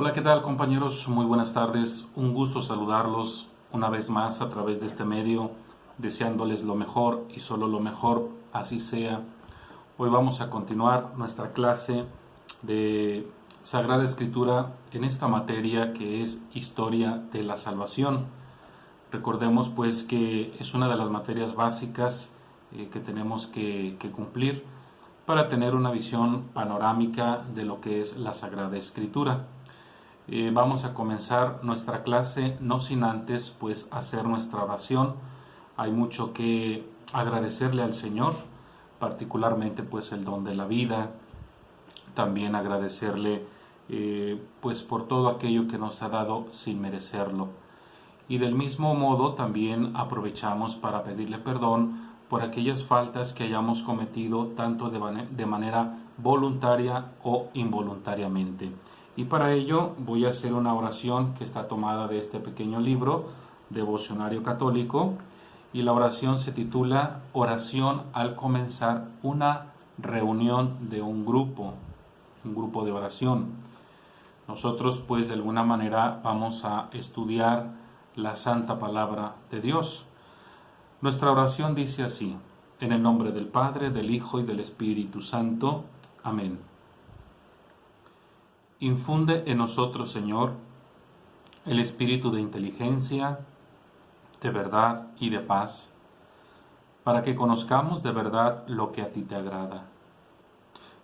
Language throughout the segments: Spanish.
Hola, ¿qué tal compañeros? Muy buenas tardes. Un gusto saludarlos una vez más a través de este medio, deseándoles lo mejor y solo lo mejor, así sea. Hoy vamos a continuar nuestra clase de Sagrada Escritura en esta materia que es Historia de la Salvación. Recordemos pues que es una de las materias básicas que tenemos que cumplir para tener una visión panorámica de lo que es la Sagrada Escritura. Vamos a comenzar nuestra clase no sin antes pues hacer nuestra oración. Hay mucho que agradecerle al Señor, particularmente pues el don de la vida, también agradecerle pues por todo aquello que nos ha dado sin merecerlo. Y del mismo modo también aprovechamos para pedirle perdón por aquellas faltas que hayamos cometido tanto de manera voluntaria o involuntariamente. Y para ello voy a hacer una oración que está tomada de este pequeño libro, Devocionario Católico, y la oración se titula Oración al comenzar una reunión de un grupo de oración. Nosotros pues de alguna manera vamos a estudiar la santa palabra de Dios. Nuestra oración dice así: en el nombre del Padre, del Hijo y del Espíritu Santo. Amén. Infunde en nosotros, Señor, el espíritu de inteligencia, de verdad y de paz, para que conozcamos de verdad lo que a ti te agrada.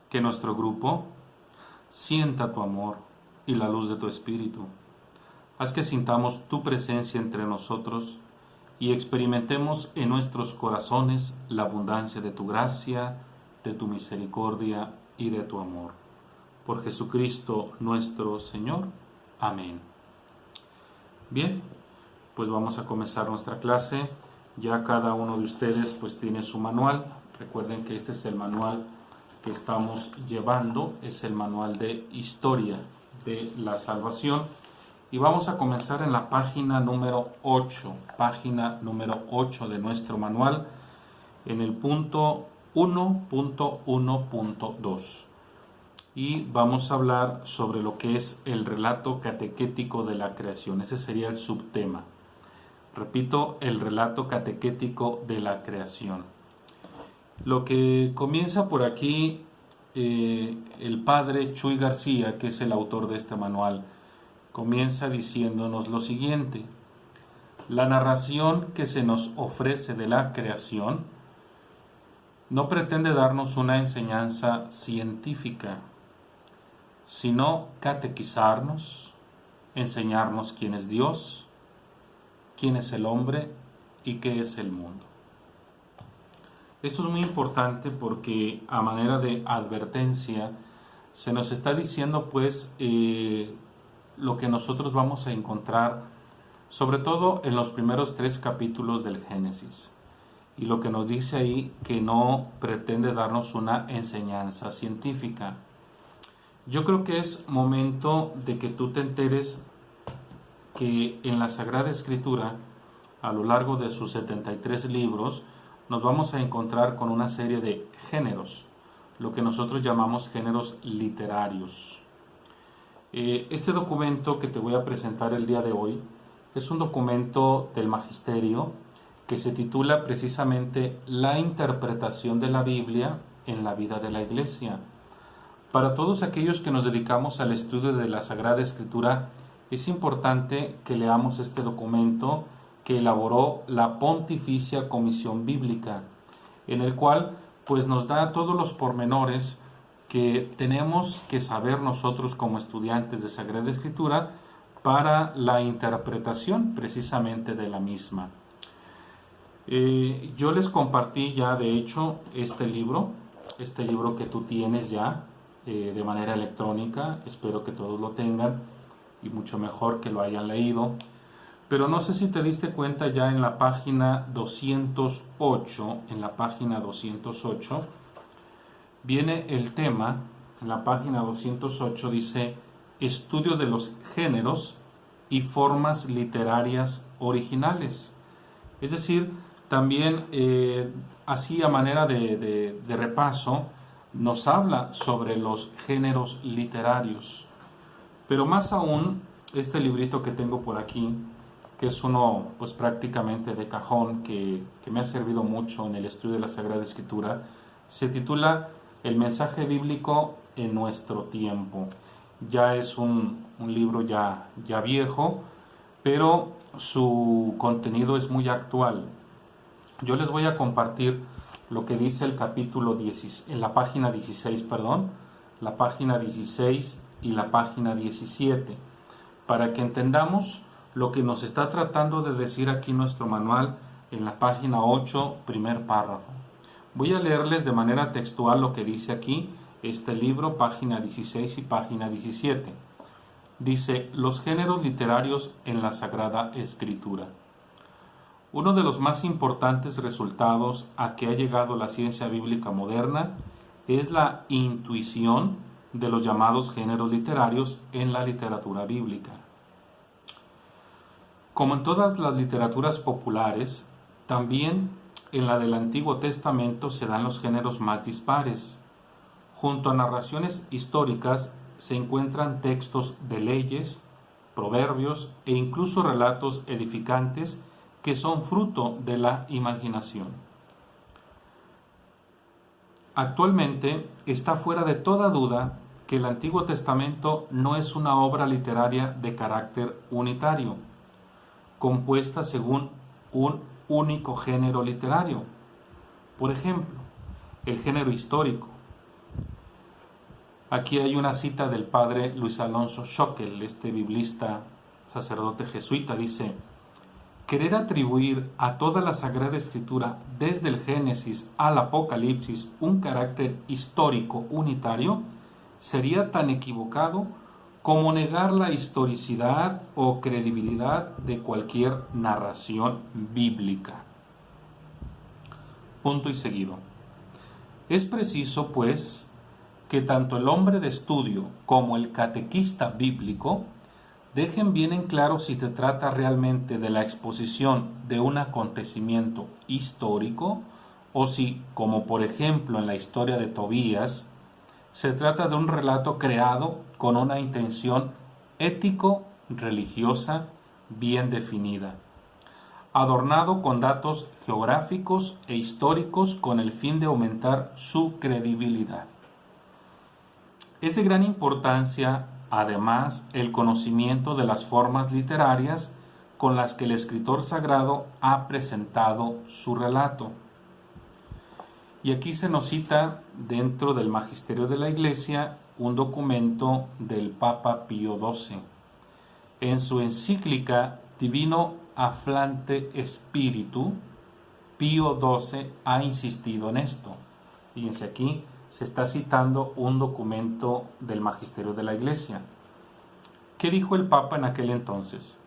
Que nuestro grupo sienta tu amor y la luz de tu espíritu. Haz que sintamos tu presencia entre nosotros y experimentemos en nuestros corazones la abundancia de tu gracia, de tu misericordia y de tu amor. Por Jesucristo nuestro Señor. Amén. Bien, pues vamos a comenzar nuestra clase. Ya cada uno de ustedes pues tiene su manual. Recuerden que este es el manual que estamos llevando, es el manual de Historia de la Salvación. Y vamos a comenzar en la página número 8, de nuestro manual, en el punto 1.1.2. Y vamos a hablar sobre lo que es el relato catequético de la creación. Ese sería el subtema. Repito, el relato catequético de la creación. Lo que comienza por aquí, el padre Chuy García, que es el autor de este manual, comienza diciéndonos lo siguiente: la narración que se nos ofrece de la creación no pretende darnos una enseñanza científica, sino catequizarnos, enseñarnos quién es Dios, quién es el hombre y qué es el mundo. Esto es muy importante porque a manera de advertencia se nos está diciendo pues lo que nosotros vamos a encontrar sobre todo en los primeros 3 capítulos del Génesis, y lo que nos dice ahí que no pretende darnos una enseñanza científica. Yo creo que es momento de que tú te enteres que en la Sagrada Escritura, a lo largo de sus 73 libros, nos vamos a encontrar con una serie de géneros, lo que nosotros llamamos géneros literarios. Este documento que te voy a presentar el día de hoy es un documento del Magisterio que se titula precisamente La interpretación de la Biblia en la vida de la Iglesia. Para todos aquellos que nos dedicamos al estudio de la Sagrada Escritura, es importante que leamos este documento que elaboró la Pontificia Comisión Bíblica, en el cual pues nos da todos los pormenores que tenemos que saber nosotros como estudiantes de Sagrada Escritura para la interpretación precisamente de la misma. Yo les compartí ya de hecho este libro que tú tienes ya de manera electrónica. Espero que todos lo tengan y mucho mejor que lo hayan leído. Pero no sé si te diste cuenta ya en la página 208, viene el tema. En la página 208 dice: estudio de los géneros y formas literarias originales. Es decir, también así a manera de repaso nos habla sobre los géneros literarios. Pero más aún, este librito que tengo por aquí, que es uno pues prácticamente de cajón, que me ha servido mucho en el estudio de la Sagrada Escritura, se titula El mensaje bíblico en nuestro tiempo. Ya es un libro ya viejo, pero su contenido es muy actual. Yo les voy a compartir lo que dice el capítulo 10, en la página 16, perdón, la página 16 y la página 17, para que entendamos lo que nos está tratando de decir aquí nuestro manual en la página 8, primer párrafo. Voy a leerles de manera textual lo que dice aquí este libro, página 16 y página 17. Dice: los géneros literarios en la Sagrada Escritura. Uno de los más importantes resultados a que ha llegado la ciencia bíblica moderna es la intuición de los llamados géneros literarios en la literatura bíblica. Como en todas las literaturas populares, también en la del Antiguo Testamento se dan los géneros más dispares. Junto a narraciones históricas se encuentran textos de leyes, proverbios e incluso relatos edificantes que son fruto de la imaginación. Actualmente está fuera de toda duda que el Antiguo Testamento no es una obra literaria de carácter unitario, compuesta según un único género literario. Por ejemplo, el género histórico. Aquí hay una cita del padre Luis Alonso Schockel, este biblista, sacerdote jesuita, dice: querer atribuir a toda la Sagrada Escritura, desde el Génesis al Apocalipsis, un carácter histórico unitario, sería tan equivocado como negar la historicidad o credibilidad de cualquier narración bíblica. Punto y seguido. Es preciso, pues, que tanto el hombre de estudio como el catequista bíblico dejen bien en claro si se trata realmente de la exposición de un acontecimiento histórico o si, como por ejemplo en la historia de Tobías, se trata de un relato creado con una intención ético-religiosa bien definida, adornado con datos geográficos e históricos con el fin de aumentar su credibilidad. Es de gran importancia, además, el conocimiento de las formas literarias con las que el escritor sagrado ha presentado su relato. Y aquí se nos cita, dentro del Magisterio de la Iglesia, un documento del Papa Pío XII. En su encíclica Divino Afflante Spiritu, Pío XII ha insistido en esto. Fíjense aquí, se está citando un documento del Magisterio de la Iglesia. ¿Qué dijo el Papa en aquel entonces?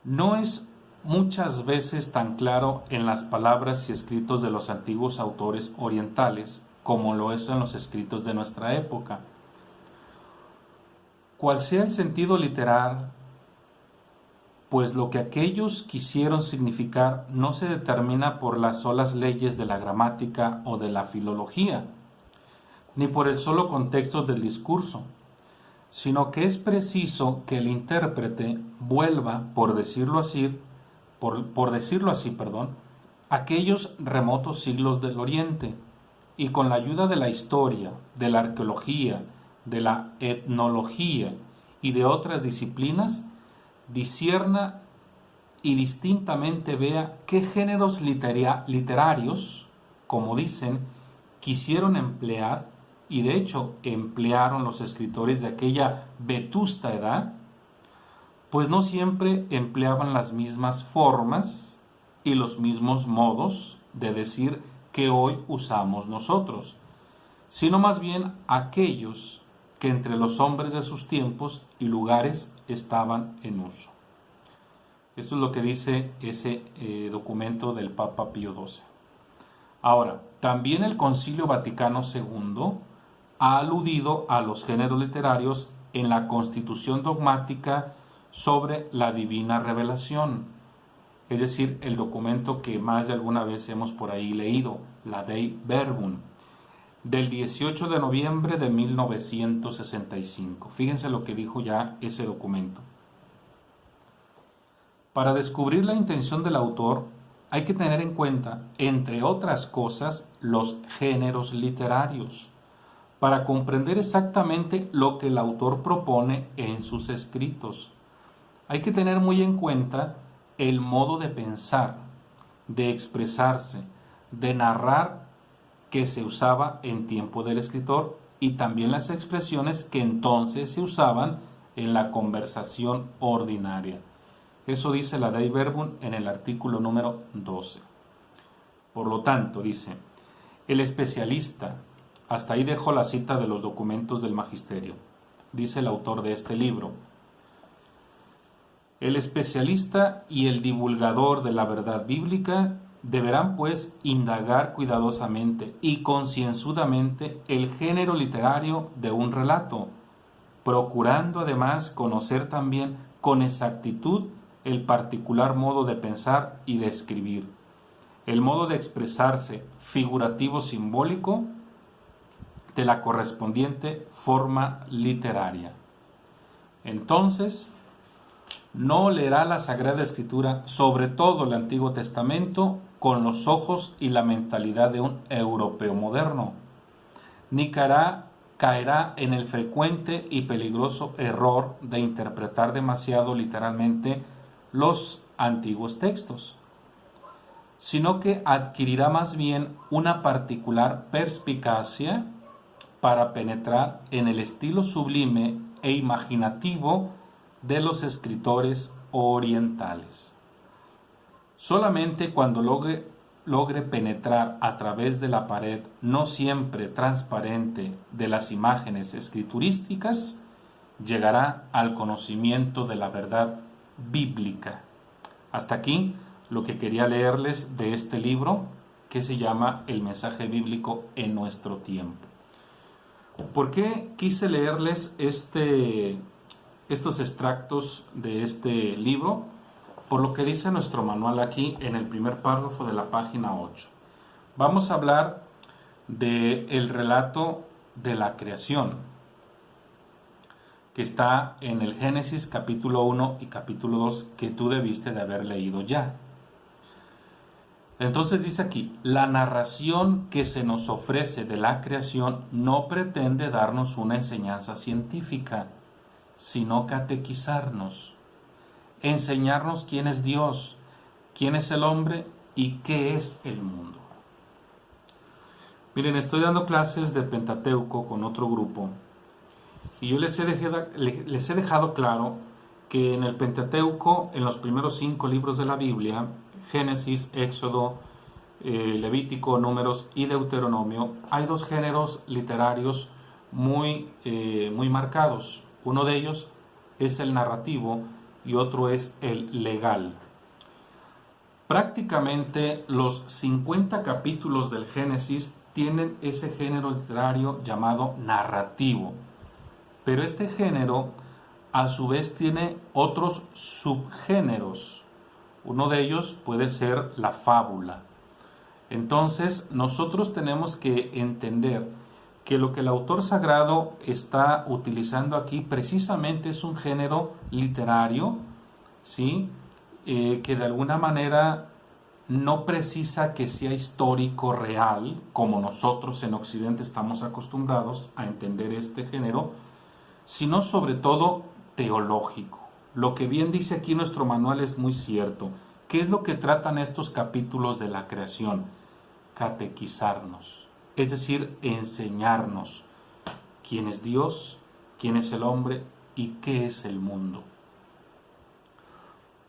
No es muchas veces tan claro en las palabras y escritos de los antiguos autores orientales como lo es en los escritos de nuestra época. Cual sea el sentido literal, pues lo que aquellos quisieron significar no se determina por las solas leyes de la gramática o de la filología, ni por el solo contexto del discurso, sino que es preciso que el intérprete vuelva, por decirlo así, aquellos remotos siglos del Oriente, y con la ayuda de la historia, de la arqueología, de la etnología y de otras disciplinas, discierna y distintamente vea qué géneros literarios, como dicen, quisieron emplear, y de hecho emplearon los escritores de aquella vetusta edad, pues no siempre empleaban las mismas formas y los mismos modos de decir que hoy usamos nosotros, sino más bien aquellos que entre los hombres de sus tiempos y lugares estaban en uso. Esto es lo que dice ese documento del Papa Pío XII. Ahora, también el Concilio Vaticano II ha aludido a los géneros literarios en la Constitución dogmática sobre la divina revelación, es decir, el documento que más de alguna vez hemos por ahí leído, la Dei Verbum. del 18 de noviembre de 1965. Fíjense lo que dijo ya ese documento. Para descubrir la intención del autor hay que tener en cuenta, entre otras cosas, los géneros literarios, para comprender exactamente lo que el autor propone en sus escritos. Hay que tener muy en cuenta el modo de pensar, de expresarse, de narrar que se usaba en tiempo del escritor y también las expresiones que entonces se usaban en la conversación ordinaria. Eso dice la Dei Verbum en el artículo número 12. Por lo tanto, dice, el especialista, hasta ahí dejo la cita de los documentos del magisterio, dice el autor de este libro, el especialista y el divulgador de la verdad bíblica deberán pues indagar cuidadosamente y concienzudamente el género literario de un relato, procurando además conocer también con exactitud el particular modo de pensar y de escribir, el modo de expresarse figurativo simbólico de la correspondiente forma literaria. Entonces, no leerá la Sagrada Escritura, sobre todo el Antiguo Testamento, con los ojos y la mentalidad de un europeo moderno, ni caerá en el frecuente y peligroso error de interpretar demasiado literalmente los antiguos textos, sino que adquirirá más bien una particular perspicacia para penetrar en el estilo sublime e imaginativo de los escritores orientales. Solamente cuando logre penetrar a través de la pared no siempre transparente de las imágenes escriturísticas, llegará al conocimiento de la verdad bíblica. Hasta aquí lo que quería leerles de este libro que se llama El mensaje bíblico en nuestro tiempo. ¿Por qué quise leerles estos extractos de este libro? Por lo que dice nuestro manual aquí en el primer párrafo de la página 8. Vamos a hablar del relato de la creación, que está en el Génesis capítulo 1 y capítulo 2, que tú debiste de haber leído ya. Entonces dice aquí, la narración que se nos ofrece de la creación no pretende darnos una enseñanza científica, sino catequizarnos, enseñarnos quién es Dios, quién es el hombre y qué es el mundo. Miren, estoy dando clases de Pentateuco con otro grupo y yo les he dejado claro que en el Pentateuco, en los primeros 5 libros de la Biblia, Génesis, Éxodo, Levítico, Números y Deuteronomio, hay 2 géneros literarios muy marcados. Uno de ellos es el narrativo y otro es el legal. Prácticamente los 50 capítulos del Génesis tienen ese género literario llamado narrativo, pero este género a su vez tiene otros subgéneros. Uno de ellos puede ser la fábula. Entonces nosotros tenemos que entender que lo que el autor sagrado está utilizando aquí precisamente es un género literario, ¿sí? Que de alguna manera no precisa que sea histórico real, como nosotros en Occidente estamos acostumbrados a entender este género, sino sobre todo teológico. Lo que bien dice aquí nuestro manual es muy cierto. ¿Qué es lo que tratan estos capítulos de la creación? Catequizarnos, es decir, enseñarnos quién es Dios, quién es el hombre y qué es el mundo.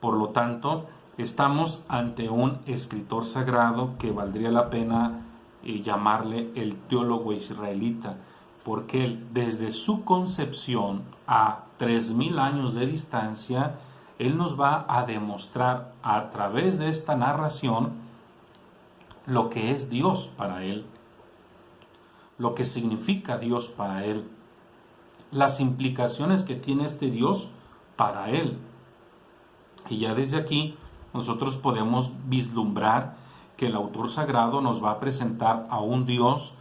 Por lo tanto, estamos ante un escritor sagrado que valdría la pena llamarle el teólogo israelita, porque él, desde su concepción a 3000 años de distancia, él nos va a demostrar a través de esta narración lo que es Dios para él, lo que significa Dios para él, las implicaciones que tiene este Dios para él. Y ya desde aquí nosotros podemos vislumbrar que el autor sagrado nos va a presentar a un Dios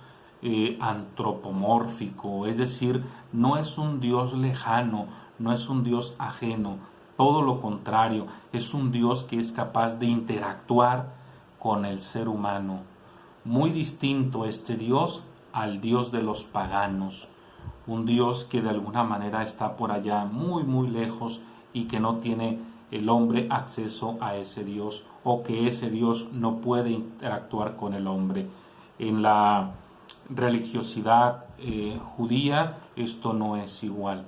antropomórfico, es decir, no es un Dios lejano, no es un Dios ajeno, todo lo contrario, es un Dios que es capaz de interactuar con el ser humano. Muy distinto este Dios al Dios de los paganos, un Dios que de alguna manera está por allá muy lejos y que no tiene el hombre acceso a ese Dios, o que ese Dios no puede interactuar con el hombre. En la religiosidad judía esto no es igual.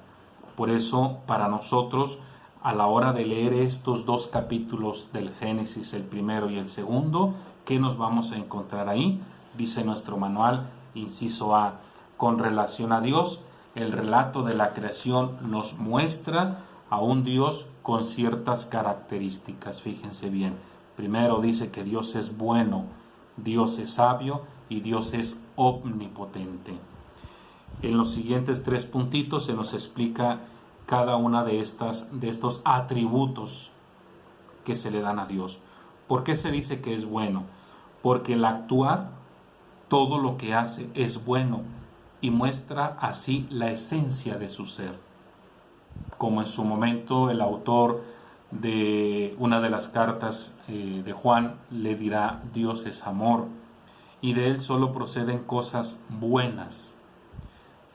Por eso para nosotros, a la hora de leer estos dos capítulos del Génesis, el primero y el segundo, ¿qué nos vamos a encontrar ahí? Dice nuestro manual, inciso A, con relación a Dios, el relato de la creación nos muestra a un Dios con ciertas características. Fíjense bien, primero dice que Dios es bueno, Dios es sabio y Dios es omnipotente. En los siguientes 3 puntitos se nos explica cada una de estos atributos que se le dan a Dios. ¿Por qué se dice que es bueno? Porque el actuar, todo lo que hace es bueno y muestra así la esencia de su ser. Como en su momento el autor de una de las cartas de Juan le dirá: Dios es amor y de él solo proceden cosas buenas.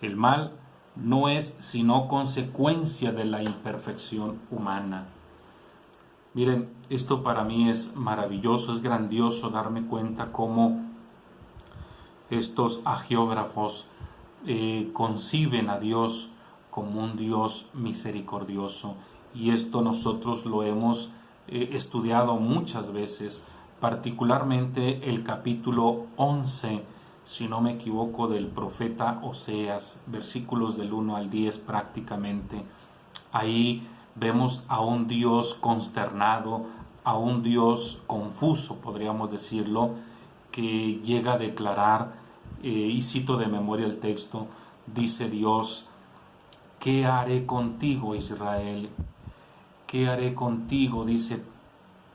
El mal no es sino consecuencia de la imperfección humana. Miren, esto para mí es maravilloso, es grandioso darme cuenta cómo estos agiógrafos conciben a Dios como un Dios misericordioso, y esto nosotros lo hemos estudiado muchas veces, particularmente el capítulo 11, si no me equivoco, del profeta Oseas, versículos del 1 al 10 prácticamente. Ahí vemos a un Dios consternado, a un Dios confuso, podríamos decirlo, que llega a declarar, y cito de memoria el texto, dice Dios: ¿qué haré contigo, Israel? ¿Qué haré contigo? Dice,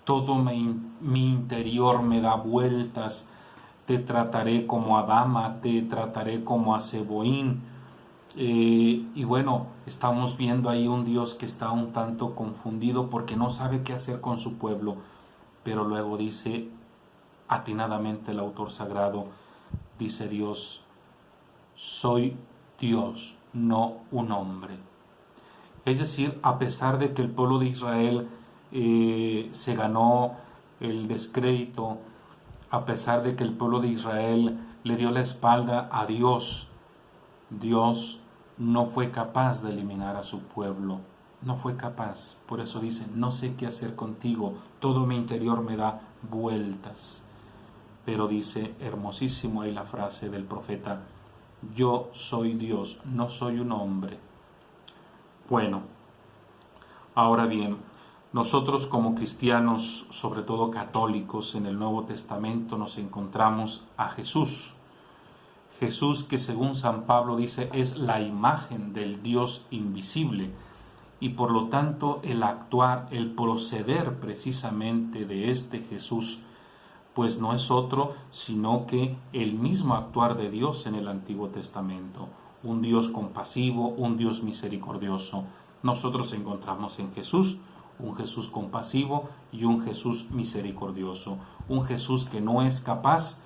todo mi interior me da vueltas, te trataré como a dama, te trataré como a Zeboín. Y bueno, estamos viendo ahí un Dios que está un tanto confundido porque no sabe qué hacer con su pueblo, pero luego dice atinadamente el autor sagrado, dice Dios: soy Dios, no un hombre. Es decir, a pesar de que el pueblo de Israel se ganó el descrédito, a pesar de que el pueblo de Israel le dio la espalda a Dios, Dios no fue capaz de eliminar a su pueblo, no fue capaz. Por eso dice: no sé qué hacer contigo, todo mi interior me da vueltas. Pero dice, hermosísimo ahí la frase del profeta: yo soy Dios, no soy un hombre. Bueno, ahora bien, nosotros como cristianos, sobre todo católicos, en el Nuevo Testamento nos encontramos a Jesús. Jesús, que según San Pablo dice es la imagen del Dios invisible, y por lo tanto el actuar, el proceder precisamente de este Jesús, pues no es otro sino que el mismo actuar de Dios en el Antiguo Testamento, un Dios compasivo, un Dios misericordioso. Nosotros encontramos en Jesús un Jesús compasivo y un Jesús misericordioso, un Jesús que no es capaz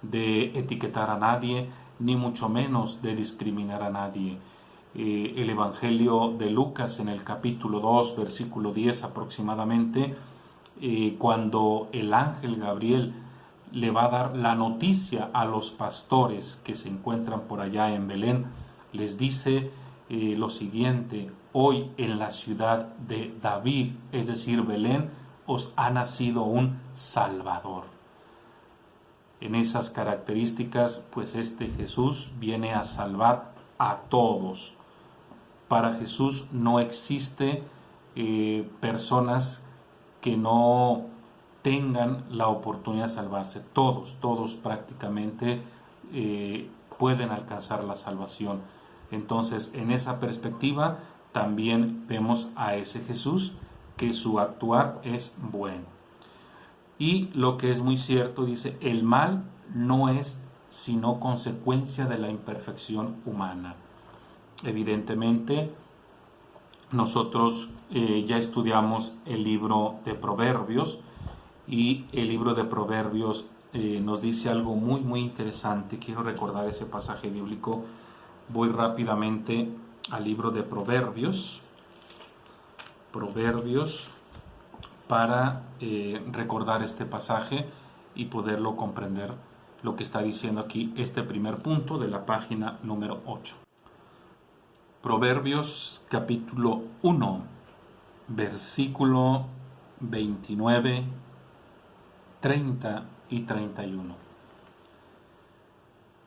de etiquetar a nadie, ni mucho menos de discriminar a nadie. El Evangelio de Lucas, en el capítulo 2, versículo 10 aproximadamente, cuando el ángel Gabriel le va a dar la noticia a los pastores que se encuentran por allá en Belén, les dice lo siguiente: hoy en la ciudad de David, es decir, Belén, os ha nacido un Salvador. En esas características, pues este Jesús viene a salvar a todos. Para Jesús no existe personas que no tengan la oportunidad de salvarse. Todos prácticamente pueden alcanzar la salvación. Entonces, en esa perspectiva, también vemos a ese Jesús que su actuar es bueno. Y lo que es muy cierto, dice, el mal no es sino consecuencia de la imperfección humana. Evidentemente, nosotros ya estudiamos el libro de Proverbios, y el libro de Proverbios nos dice algo muy muy interesante. Quiero recordar ese pasaje bíblico. Voy rápidamente al libro de Proverbios para recordar este pasaje y poderlo comprender, lo que está diciendo aquí este primer punto de la página número 8. Proverbios capítulo 1, versículo 29, 30 y 31.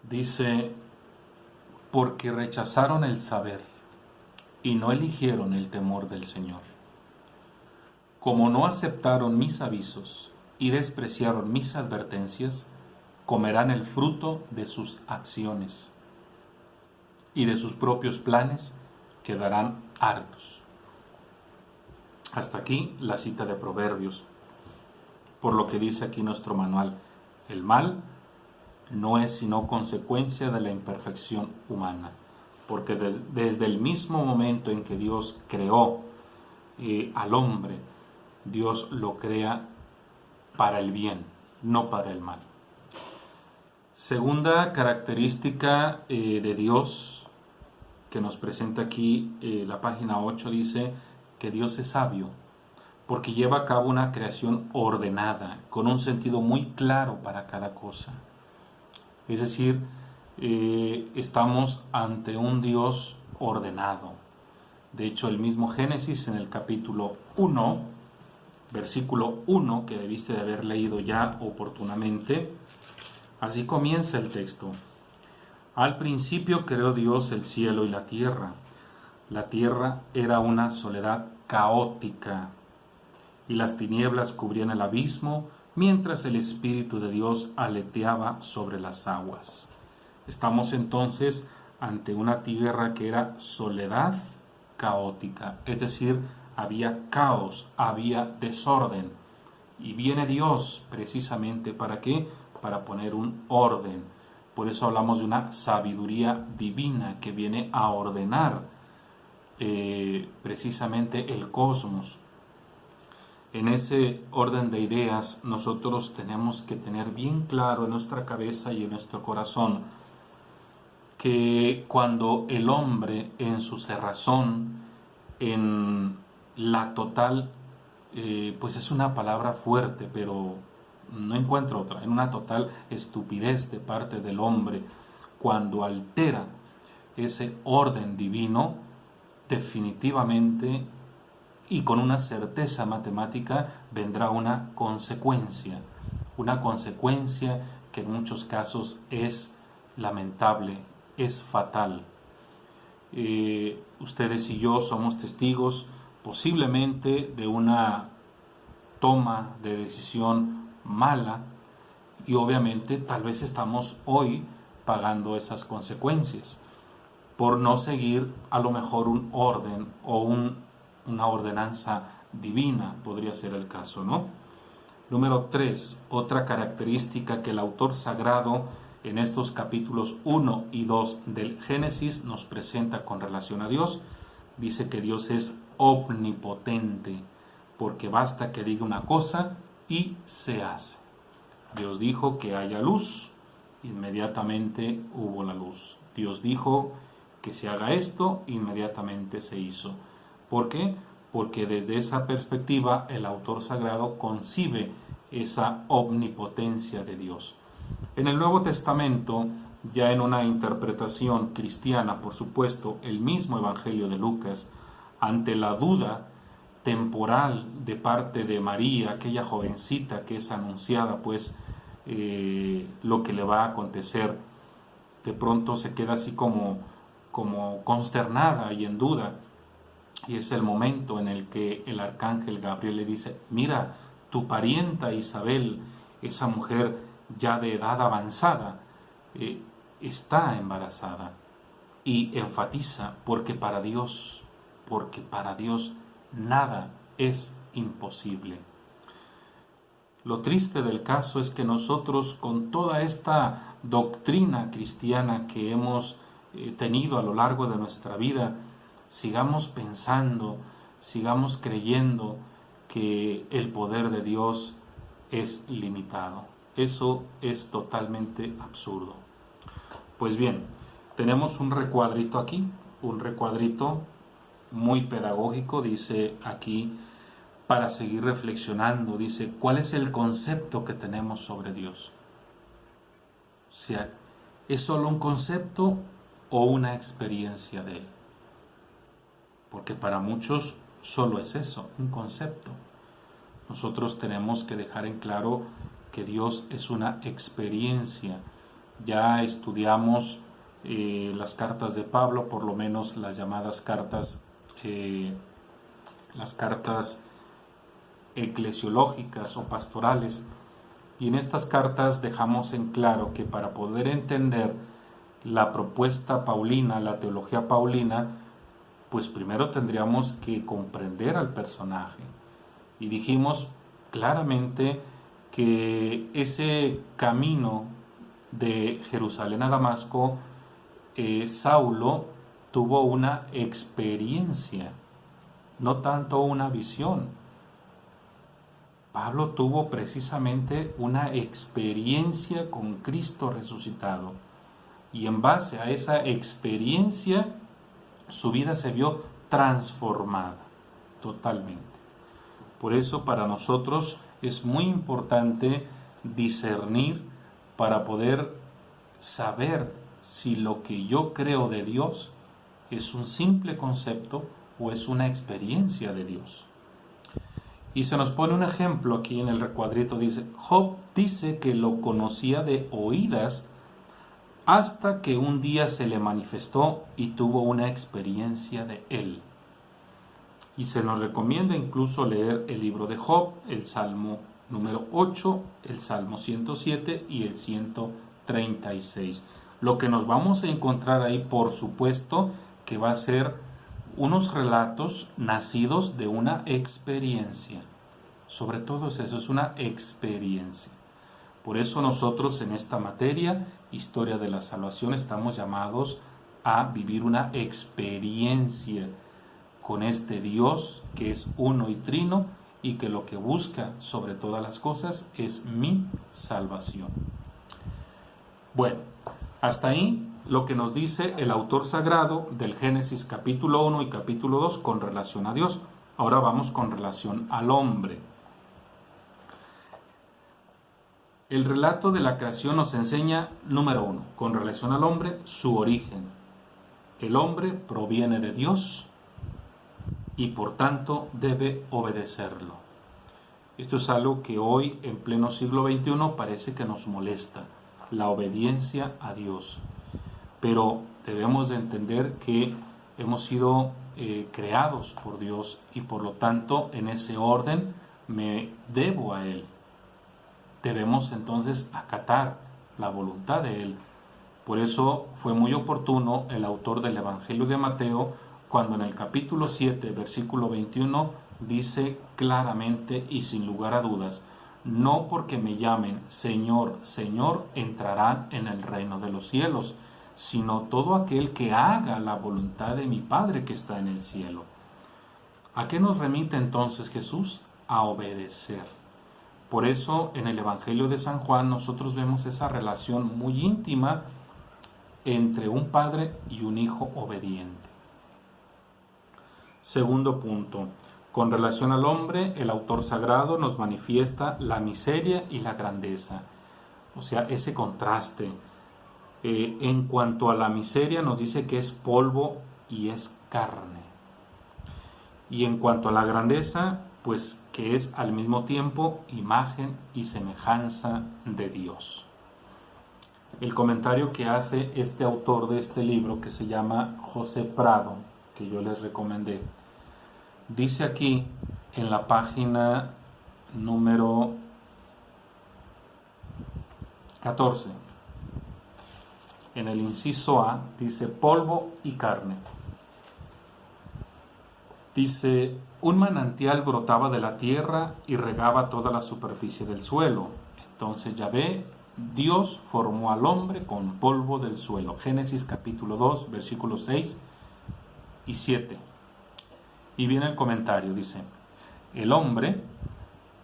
Dice: porque rechazaron el saber y no eligieron el temor del Señor. Como no aceptaron mis avisos y despreciaron mis advertencias, comerán el fruto de sus acciones, y de sus propios planes quedarán hartos. Hasta aquí la cita de Proverbios. Por lo que dice aquí nuestro manual, el mal no es sino consecuencia de la imperfección humana, porque desde el mismo momento en que Dios creó al hombre, Dios lo crea para el bien, no para el mal. Segunda característica de Dios que nos presenta aquí la página 8, dice que Dios es sabio, porque lleva a cabo una creación ordenada, con un sentido muy claro para cada cosa. Es decir, estamos ante un Dios ordenado. De hecho, el mismo Génesis, en el capítulo 1, versículo 1, que debiste de haber leído ya oportunamente, así comienza el texto. Al principio creó Dios el cielo y la tierra. La tierra era una soledad caótica, y las tinieblas cubrían el abismo, mientras el Espíritu de Dios aleteaba sobre las aguas. Estamos entonces ante una tierra que era soledad caótica, es decir, había caos, había desorden. Y viene Dios precisamente ¿para qué? Para poner un orden. Por eso hablamos de una sabiduría divina que viene a ordenar precisamente el cosmos. En ese orden de ideas, nosotros tenemos que tener bien claro en nuestra cabeza y en nuestro corazón que cuando el hombre en su cerrazón, en la total, pues es una palabra fuerte, pero no encuentro otra, en una total estupidez de parte del hombre, cuando altera ese orden divino, definitivamente y con una certeza matemática vendrá una consecuencia que en muchos casos es lamentable, es fatal. Ustedes y yo somos testigos posiblemente de una toma de decisión mala, y obviamente tal vez estamos hoy pagando esas consecuencias por no seguir a lo mejor un orden o una ordenanza divina, podría ser el caso, ¿no? Número 3, otra característica que el autor sagrado en estos capítulos 1 y 2 del Génesis nos presenta con relación a Dios. Dice que Dios es omnipotente, porque basta que diga una cosa y se hace. Dios dijo que haya luz, inmediatamente hubo la luz. Dios dijo que se haga esto, inmediatamente se hizo. ¿Por qué? Porque desde esa perspectiva el autor sagrado concibe esa omnipotencia de Dios. En el Nuevo Testamento, ya en una interpretación cristiana, por supuesto, el mismo Evangelio de Lucas, ante la duda temporal de parte de María, aquella jovencita que es anunciada, pues, lo que le va a acontecer, de pronto se queda así como consternada y en duda. Y es el momento en el que el arcángel Gabriel le dice: mira, tu parienta Isabel, esa mujer ya de edad avanzada, está embarazada. Y enfatiza, porque para Dios nada es imposible. Lo triste del caso es que nosotros, con toda esta doctrina cristiana que hemos tenido a lo largo de nuestra vida, sigamos pensando, sigamos creyendo que el poder de Dios es limitado. Eso es totalmente absurdo. Pues bien, tenemos un recuadrito aquí, un recuadrito muy pedagógico, dice aquí, para seguir reflexionando, dice, ¿cuál es el concepto que tenemos sobre Dios? O sea, ¿es solo un concepto o una experiencia de Él? Porque para muchos solo es eso, un concepto. Nosotros tenemos que dejar en claro que Dios es una experiencia. Ya estudiamos las cartas de Pablo, por lo menos las llamadas cartas eclesiológicas o pastorales, y en estas cartas dejamos en claro que para poder entender la propuesta paulina, la teología paulina, pues primero tendríamos que comprender al personaje, y dijimos claramente que ese camino de Jerusalén a Damasco, Saulo tuvo una experiencia, no tanto una visión. Pablo tuvo precisamente una experiencia con Cristo resucitado, y en base a esa experiencia su vida se vio transformada totalmente. Por eso para nosotros es muy importante discernir para poder saber si lo que yo creo de Dios es un simple concepto o es una experiencia de Dios. Y se nos pone un ejemplo aquí en el recuadrito, dice, Job dice que lo conocía de oídas hasta que un día se le manifestó y tuvo una experiencia de él. Y se nos recomienda incluso leer el libro de Job, el Salmo número 8, el Salmo 107 y el 136. Lo que nos vamos a encontrar ahí, por supuesto, que va a ser unos relatos nacidos de una experiencia. Sobre todo eso es una experiencia. Por eso nosotros en esta materia, Historia de la Salvación, estamos llamados a vivir una experiencia con este Dios que es uno y trino y que lo que busca sobre todas las cosas es mi salvación. Bueno, hasta ahí lo que nos dice el autor sagrado del Génesis capítulo 1 y capítulo 2 con relación a Dios. Ahora vamos con relación al hombre. El relato de la creación nos enseña, número 1, con relación al hombre, su origen. El hombre proviene de Dios y por tanto debe obedecerlo. Esto es algo que hoy, en pleno siglo XXI, parece que nos molesta, la obediencia a Dios. Pero debemos de entender que hemos sido creados por Dios y por lo tanto en ese orden me debo a Él. Debemos entonces acatar la voluntad de Él. Por eso fue muy oportuno el autor del Evangelio de Mateo cuando en el capítulo 7, versículo 21, dice claramente y sin lugar a dudas, no porque me llamen Señor, Señor, entrarán en el reino de los cielos, sino todo aquel que haga la voluntad de mi Padre que está en el cielo. ¿A qué nos remite entonces Jesús? A obedecer. Por eso en el Evangelio de San Juan nosotros vemos esa relación muy íntima entre un padre y un hijo obediente. Segundo punto, con relación al hombre, el autor sagrado nos manifiesta la miseria y la grandeza, o sea, ese contraste. En cuanto a la miseria nos dice que es polvo y es carne. Y en cuanto a la grandeza, pues que es al mismo tiempo imagen y semejanza de Dios. El comentario que hace este autor de este libro, que se llama José Prado, que yo les recomendé, dice aquí en la página número 14, en el inciso A, dice polvo y carne. Dice, un manantial brotaba de la tierra y regaba toda la superficie del suelo. Entonces Yahvé Dios formó al hombre con polvo del suelo. Génesis capítulo 2, versículos 6 y 7. Y viene el comentario, dice: el hombre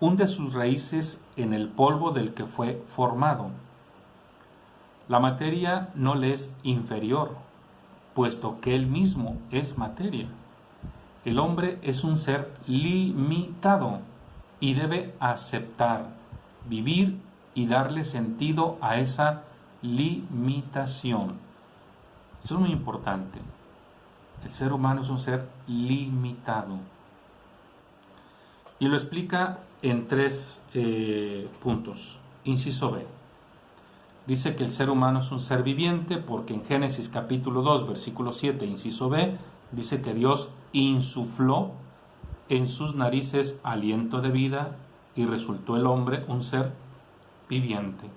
hunde sus raíces en el polvo del que fue formado. La materia no le es inferior, puesto que él mismo es materia. El hombre es un ser limitado y debe aceptar, vivir y darle sentido a esa limitación. Esto es muy importante. El ser humano es un ser limitado. Y lo explica en 3 puntos. Inciso B. Dice que el ser humano es un ser viviente porque en Génesis capítulo 2, versículo 7, inciso B, dice que Dios insufló en sus narices aliento de vida y resultó el hombre un ser viviente.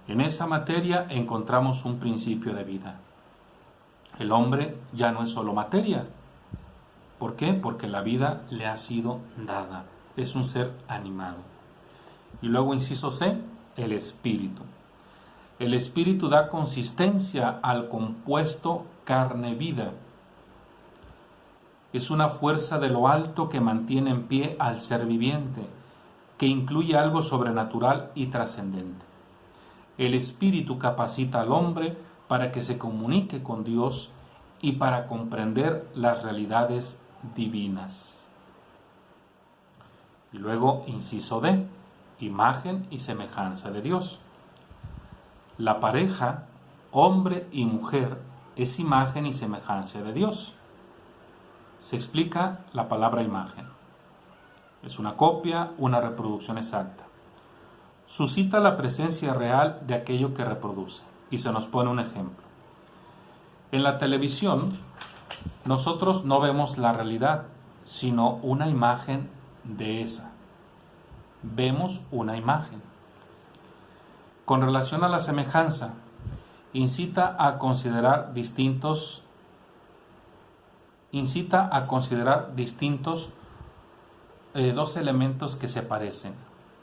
En esa materia encontramos un principio de vida. El hombre ya no es solo materia. ¿Por qué? Porque la vida le ha sido dada. Es un ser animado. Y luego, inciso C, el espíritu. El espíritu da consistencia al compuesto carne-vida. Es una fuerza de lo alto que mantiene en pie al ser viviente, que incluye algo sobrenatural y trascendente. El espíritu capacita al hombre para que se comunique con Dios y para comprender las realidades divinas. Y luego, inciso D, imagen y semejanza de Dios. La pareja, hombre y mujer, es imagen y semejanza de Dios. Se explica la palabra imagen. Es una copia, una reproducción exacta. Suscita la presencia real de aquello que reproduce. Y se nos pone un ejemplo. En la televisión, nosotros no vemos la realidad, sino una imagen de esa. Vemos una imagen. Con relación a la semejanza, incita a considerar distintos dos elementos que se parecen.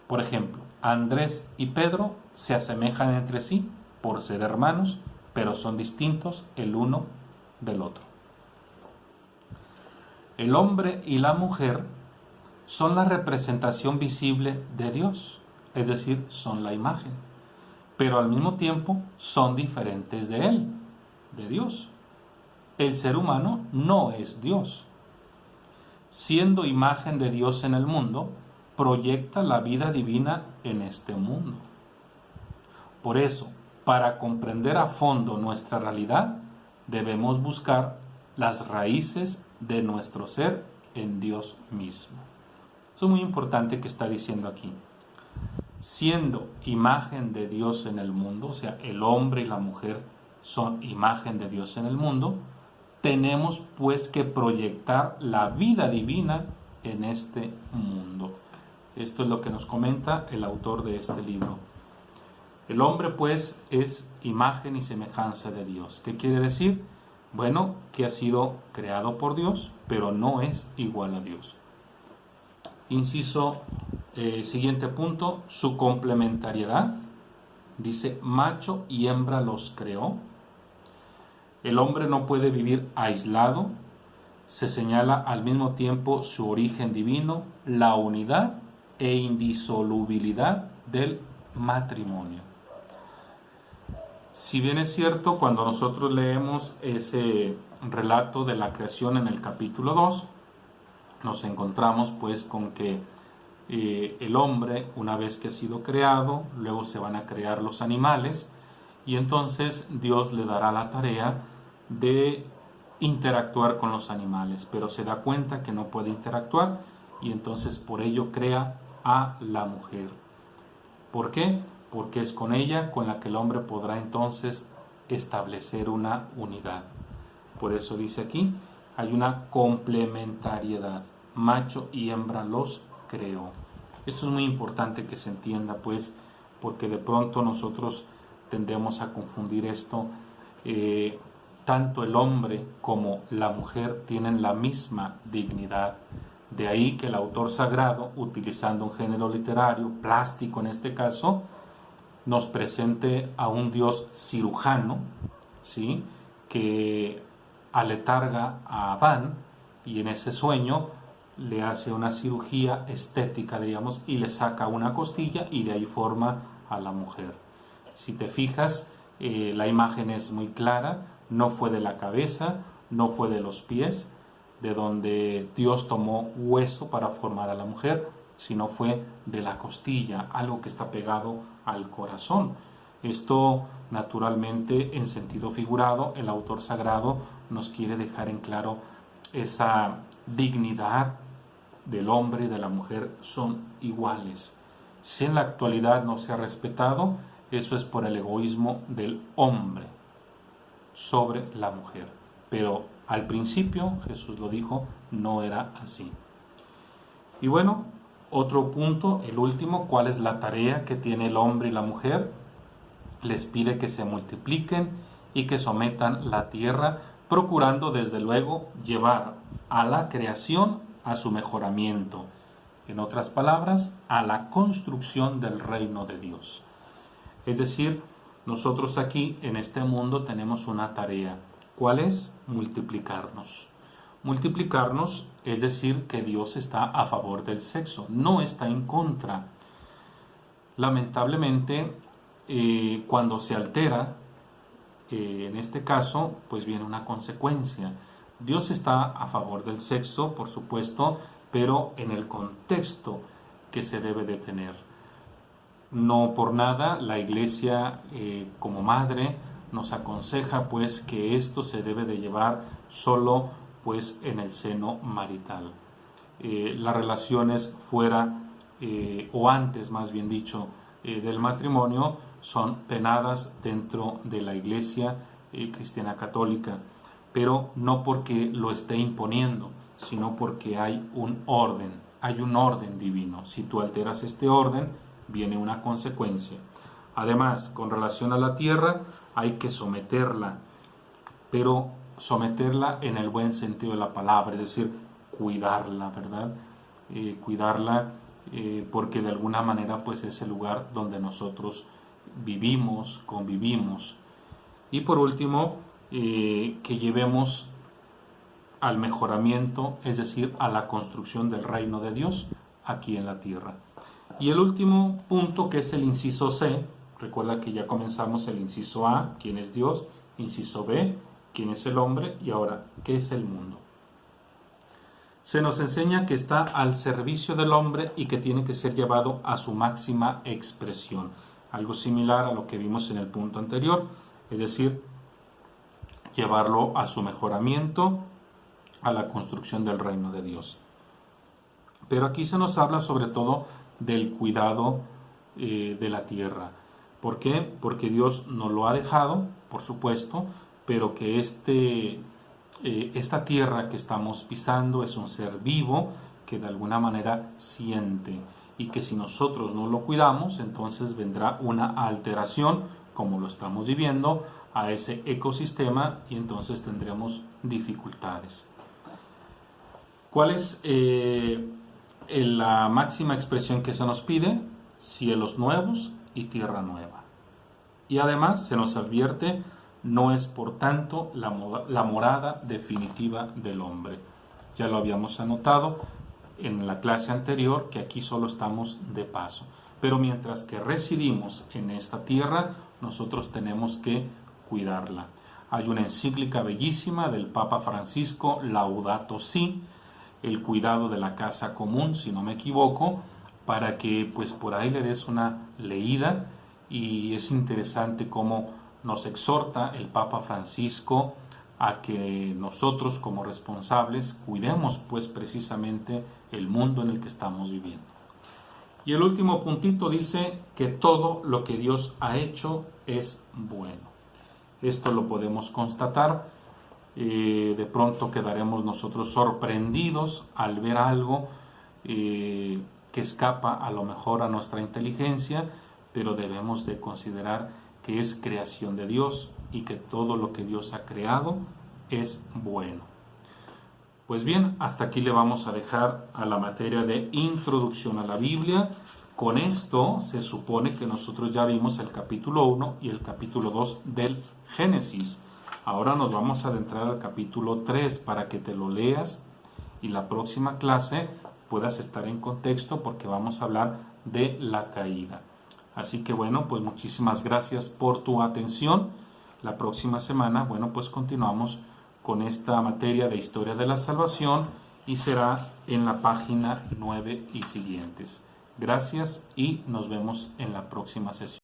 Por ejemplo, Andrés y Pedro se asemejan entre sí por ser hermanos, pero son distintos el uno del otro. El hombre y la mujer son la representación visible de Dios, es decir, son la imagen, pero al mismo tiempo son diferentes de Él, de Dios. El ser humano no es Dios. Siendo imagen de Dios en el mundo, proyecta la vida divina en este mundo. Por eso, para comprender a fondo nuestra realidad, debemos buscar las raíces de nuestro ser en Dios mismo. Eso es muy importante que está diciendo aquí. Siendo imagen de Dios en el mundo, o sea, el hombre y la mujer son imagen de Dios en el mundo, tenemos pues que proyectar la vida divina en este mundo. Esto es lo que nos comenta el autor de este libro. El hombre pues es imagen y semejanza de Dios. ¿Qué quiere decir? Bueno, que ha sido creado por Dios, pero no es igual a Dios. Inciso, siguiente punto, su complementariedad. Dice, macho y hembra los creó. El hombre no puede vivir aislado. Se señala al mismo tiempo su origen divino, la unidad e indisolubilidad del matrimonio. Si bien es cierto, cuando nosotros leemos ese relato de la creación en el capítulo 2, nos encontramos pues con que el hombre, una vez que ha sido creado, luego se van a crear los animales, y entonces Dios le dará la tarea de interactuar con los animales, pero se da cuenta que no puede interactuar y entonces por ello crea a la mujer. ¿Por qué? Porque es con ella con la que el hombre podrá entonces establecer una unidad. Por eso dice aquí, hay una complementariedad. Macho y hembra los creó. Esto es muy importante que se entienda, pues, porque de pronto nosotros tendemos a confundir esto. Tanto el hombre como la mujer tienen la misma dignidad. De ahí que el autor sagrado, utilizando un género literario, plástico en este caso, nos presente a un Dios cirujano, ¿sí?, que aletarga a Adán y en ese sueño le hace una cirugía estética, diríamos, y le saca una costilla y de ahí forma a la mujer. Si te fijas, la imagen es muy clara, no fue de la cabeza, no fue de los pies, de donde Dios tomó hueso para formar a la mujer, sino fue de la costilla, algo que está pegado al corazón. Esto, naturalmente, en sentido figurado, el autor sagrado nos quiere dejar en claro esa dignidad del hombre y de la mujer son iguales. Si en la actualidad no se ha respetado, eso es por el egoísmo del hombre sobre la mujer. Pero al principio, Jesús lo dijo, no era así. Y bueno, otro punto, el último, ¿cuál es la tarea que tiene el hombre y la mujer? Les pide que se multipliquen y que sometan la tierra, procurando desde luego llevar a la creación a su mejoramiento. En otras palabras, a la construcción del reino de Dios. Es decir, nosotros aquí en este mundo tenemos una tarea. ¿Cuál es? Multiplicarnos. Multiplicarnos es decir que Dios está a favor del sexo, no está en contra. Lamentablemente, cuando se altera, en este caso, pues viene una consecuencia. Dios está a favor del sexo, por supuesto, pero en el contexto que se debe de tener. No por nada la Iglesia, como madre, nos aconseja pues que esto se debe de llevar solo pues en el seno marital. Las relaciones fuera o antes, más bien dicho, del matrimonio son penadas dentro de la Iglesia cristiana católica, pero no porque lo esté imponiendo, sino porque hay un orden divino. Si tú alteras este orden, viene una consecuencia. Además, con relación a la tierra, hay que someterla, pero someterla en el buen sentido de la palabra, es decir, cuidarla, ¿verdad? Cuidarla porque de alguna manera pues es el lugar donde nosotros vivimos, convivimos. Y por último, que llevemos al mejoramiento, es decir, a la construcción del reino de Dios aquí en la tierra. Y el último punto, que es el inciso C, recuerda que ya comenzamos el inciso A, ¿quién es Dios? Inciso B, ¿quién es el hombre? Y ahora, ¿qué es el mundo? Se nos enseña que está al servicio del hombre y que tiene que ser llevado a su máxima expresión. Algo similar a lo que vimos en el punto anterior, es decir, llevarlo a su mejoramiento, a la construcción del reino de Dios. Pero aquí se nos habla sobre todo del cuidado de la tierra. ¿Por qué? Porque Dios nos lo ha dejado, por supuesto, pero que esta tierra que estamos pisando es un ser vivo que de alguna manera siente, y que si nosotros no lo cuidamos, entonces vendrá una alteración, como lo estamos viviendo, a ese ecosistema, y entonces tendremos dificultades. ¿Cuál es la máxima expresión que se nos pide? Cielos nuevos y tierra nueva. Y además se nos advierte, no es por tanto la morada definitiva del hombre. Ya lo habíamos anotado en la clase anterior, que aquí solo estamos de paso. Pero mientras que residimos en esta tierra, nosotros tenemos que cuidarla. Hay una encíclica bellísima del Papa Francisco, Laudato Si, el cuidado de la casa común, si no me equivoco, para que pues por ahí le des una leída. Y es interesante cómo nos exhorta el Papa Francisco a que nosotros como responsables cuidemos pues precisamente el mundo en el que estamos viviendo. Y el último puntito dice que todo lo que Dios ha hecho es bueno. Esto lo podemos constatar. De pronto quedaremos nosotros sorprendidos al ver algo que escapa a lo mejor a nuestra inteligencia, pero debemos de considerar que es creación de Dios y que todo lo que Dios ha creado es bueno. Pues bien, hasta aquí le vamos a dejar a la materia de introducción a la Biblia Con esto se supone que nosotros ya vimos el capítulo 1 y el capítulo 2 del Génesis. Ahora nos vamos a adentrar al capítulo 3 para que te lo leas y la próxima clase puedas estar en contexto porque vamos a hablar de la caída. Así que bueno, pues muchísimas gracias por tu atención. La próxima semana, bueno, pues continuamos con esta materia de historia de la salvación y será en la página 9 y siguientes. Gracias y nos vemos en la próxima sesión.